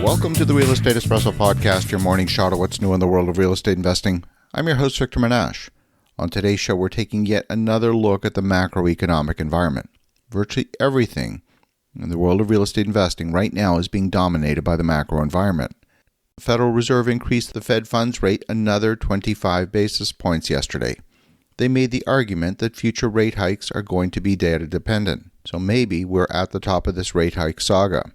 Welcome to the Real Estate Espresso Podcast, your morning shot of what's new in the world of real estate investing. I'm your host, Victor Menashe. On today's show, we're taking yet another look at the macroeconomic environment. Virtually everything in the world of real estate investing right now is being dominated by the macro environment. The Federal Reserve increased the Fed funds rate another 25 basis points yesterday. They made the argument that future rate hikes are going to be data dependent, so maybe we're at the top of this rate hike saga.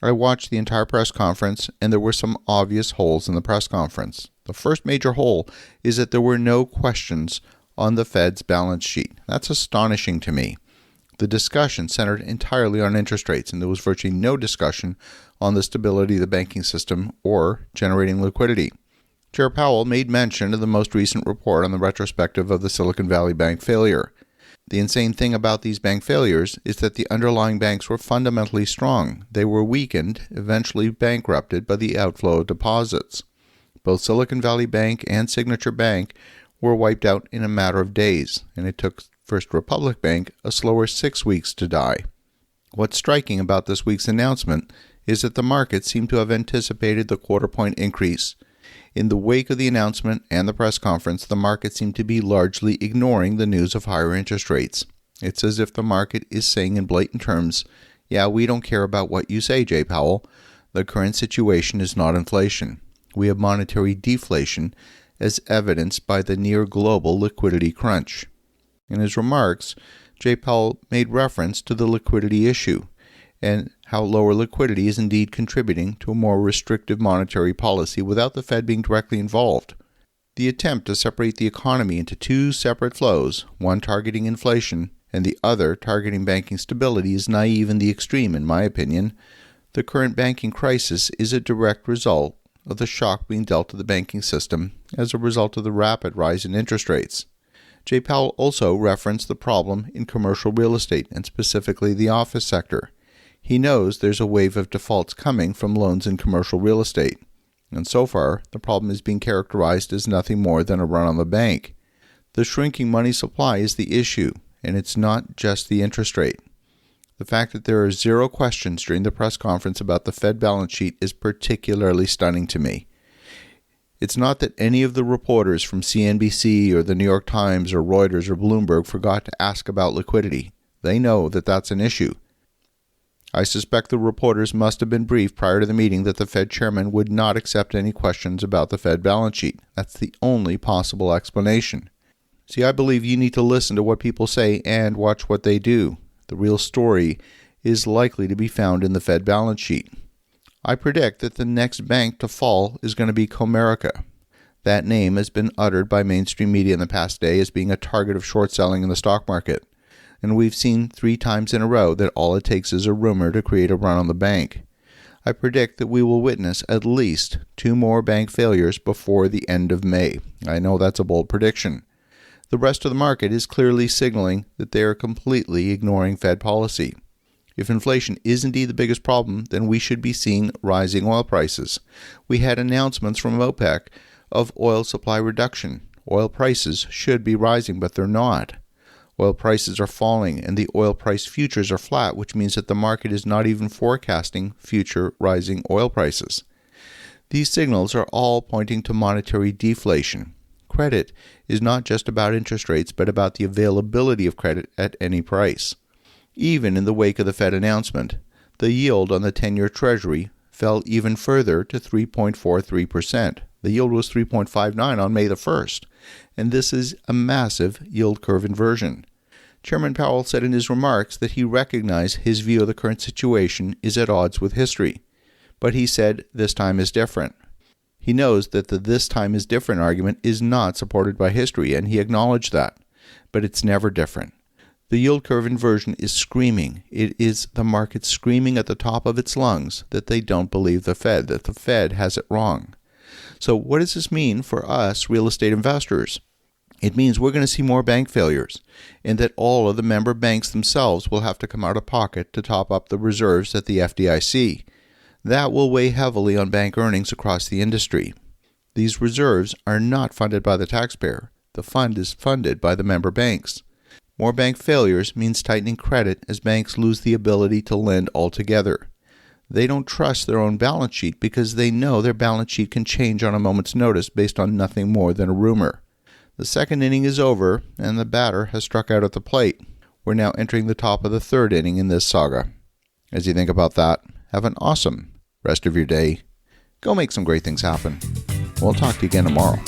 I watched the entire press conference, and there were some obvious holes in the press conference. The first major hole is that there were no questions on the Fed's balance sheet. That's astonishing to me. The discussion centered entirely on interest rates, and there was virtually no discussion on the stability of the banking system or generating liquidity. Chair Powell made mention of the most recent report on the retrospective of the Silicon Valley Bank failure. The insane thing about these bank failures is that the underlying banks were fundamentally strong. They were weakened, eventually bankrupted by the outflow of deposits. Both Silicon Valley Bank and Signature Bank were wiped out in a matter of days, and it took First Republic Bank a slower 6 weeks to die. What's striking about this week's announcement is that the market seemed to have anticipated the quarter-point increase. In the wake of the announcement and the press conference, the market seemed to be largely ignoring the news of higher interest rates. It's as if the market is saying in blatant terms, yeah, we don't care about what you say, Jay Powell. The current situation is not inflation. We have monetary deflation, as evidenced by the near-global liquidity crunch. In his remarks, Jay Powell made reference to the liquidity issue and how lower liquidity is indeed contributing to a more restrictive monetary policy without the Fed being directly involved. The attempt to separate the economy into two separate flows, one targeting inflation and the other targeting banking stability, is naive in the extreme, in my opinion. The current banking crisis is a direct result of the shock being dealt to the banking system as a result of the rapid rise in interest rates. Jay Powell also referenced the problem in commercial real estate and specifically the office sector. He knows there's a wave of defaults coming from loans in commercial real estate, and so far, the problem is being characterized as nothing more than a run on the bank. The shrinking money supply is the issue, and it's not just the interest rate. The fact that there are zero questions during the press conference about the Fed balance sheet is particularly stunning to me. It's not that any of the reporters from CNBC or the New York Times or Reuters or Bloomberg forgot to ask about liquidity. They know that that's an issue. I suspect the reporters must have been briefed prior to the meeting that the Fed chairman would not accept any questions about the Fed balance sheet. That's the only possible explanation. See, I believe you need to listen to what people say and watch what they do. The real story is likely to be found in the Fed balance sheet. I predict that the next bank to fall is going to be Comerica. That name has been uttered by mainstream media in the past day as being a target of short selling in the stock market. And we've seen 3 times in a row that all it takes is a rumor to create a run on the bank. I predict that we will witness at least 2 more bank failures before the end of May. I know that's a bold prediction. The rest of the market is clearly signaling that they are completely ignoring Fed policy. If inflation is indeed the biggest problem, then we should be seeing rising oil prices. We had announcements from OPEC of oil supply reduction. Oil prices should be rising, but they're not. Oil prices are falling, and the oil price futures are flat, which means that the market is not even forecasting future rising oil prices. These signals are all pointing to monetary deflation. Credit is not just about interest rates, but about the availability of credit at any price. Even in the wake of the Fed announcement, the yield on the 10-year Treasury fell even further to 3.43%. The yield was 3.59 on May the 1st, and this is a massive yield curve inversion. Chairman Powell said in his remarks that he recognized his view of the current situation is at odds with history, but he said this time is different. He knows that the "this time is different" argument is not supported by history, and he acknowledged that, but it's never different. The yield curve inversion is screaming. It is the market screaming at the top of its lungs that they don't believe the Fed, that the Fed has it wrong. So what does this mean for us real estate investors? It means we're going to see more bank failures, and that all of the member banks themselves will have to come out of pocket to top up the reserves at the FDIC. That will weigh heavily on bank earnings across the industry. These reserves are not funded by the taxpayer. The fund is funded by the member banks. More bank failures means tightening credit as banks lose the ability to lend altogether. They don't trust their own balance sheet because they know their balance sheet can change on a moment's notice based on nothing more than a rumor. The second inning is over, and the batter has struck out at the plate. We're now entering the top of the third inning in this saga. As you think about that, have an awesome rest of your day. Go make some great things happen. We'll talk to you again tomorrow.